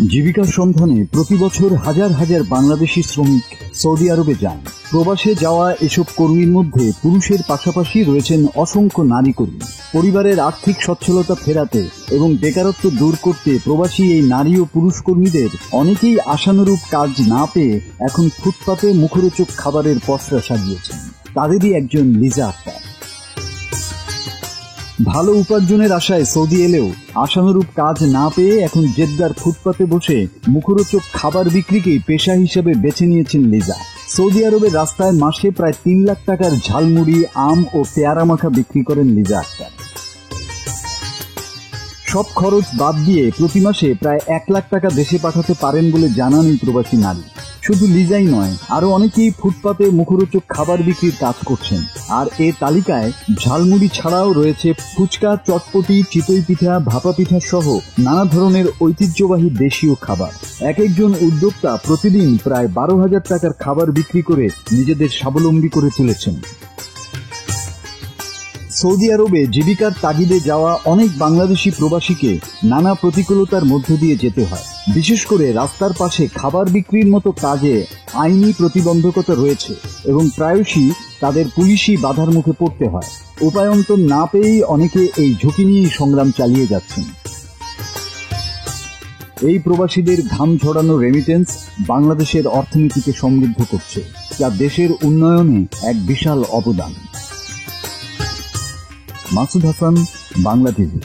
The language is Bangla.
জীবিকার সন্ধানে প্রতি বছর হাজার হাজার বাংলাদেশি শ্রমিক সৌদি আরবে যান। প্রবাসে যাওয়া এসব কর্মীর মধ্যে পুরুষের পাশাপাশি রয়েছেন অসংখ্য নারী কর্মী। পরিবারের আর্থিক সচ্ছলতা ফেরাতে এবং বেকারত্ব দূর করতে প্রবাসী এই নারী ও পুরুষ কর্মীদের অনেকেই আশানুরূপ কাজ না পেয়ে এখন ফুটপাতে মুখরোচক খাবারের পসরা সাজিয়েছেন। তাদেরই একজন লিজা আক্তার। ভালো উপার্জনের আশায় সৌদি এলেও আশানুরূপ কাজ না পেয়ে এখন জেদ্দার ফুটপাতে বসে মুখরোচক খাবার বিক্রিকেই পেশা হিসেবে বেছে নিয়েছেন লিজা। সৌদি আরবের রাস্তায় মাসে প্রায় 3 লাখ টাকার ঝালমুড়ি, আম ও পেয়ারা মাখা বিক্রি করেন লিজা আক্তার। সব খরচ বাদ দিয়ে প্রতি মাসে প্রায় 1 লাখ টাকা দেশে পাঠাতে পারেন বলে জানান এই প্রবাসী নারী। শুধু লিজাই নয়, আরো অনেকেই ফুটপাতে মুখরোচক খাবার বিক্রির কাজ করছেন। আর এ তালিকায় ঝালমুড়ি ছাড়াও রয়েছে ফুচকা, চটপটি, চিতই পিঠা, ভাপা পিঠা সহ নানা ধরনের ঐতিহ্যবাহী দেশীয় খাবার। এক একজন উদ্যোক্তা প্রতিদিন প্রায় 12,000 টাকার খাবার বিক্রি করে নিজেদের স্বাবলম্বী করে তুলেছেন। সৌদি আরবে জীবিকার তাগিদে যাওয়া অনেক বাংলাদেশি প্রবাসীকে নানা প্রতিকূলতার মধ্য দিয়ে যেতে হয়। বিশেষ করে রাস্তার পাশে খাবার বিক্রির মতো কাজে আইনি প্রতিবন্ধকতা রয়েছে এবং প্রায়শই তাদের পুলিশি বাধার মুখে পড়তে হয়। উপায়ন্তর না পেয়েই অনেকে এই ঝুঁকি নিয়েই সংগ্রাম চালিয়ে যাচ্ছেন। এই প্রবাসীদের ঘাম ঝরানো রেমিটেন্স বাংলাদেশের অর্থনীতিকে সমৃদ্ধ করছে, যা দেশের উন্নয়নে এক বিশাল অবদান। মাসুদ হাসান, বাংলা টিভি।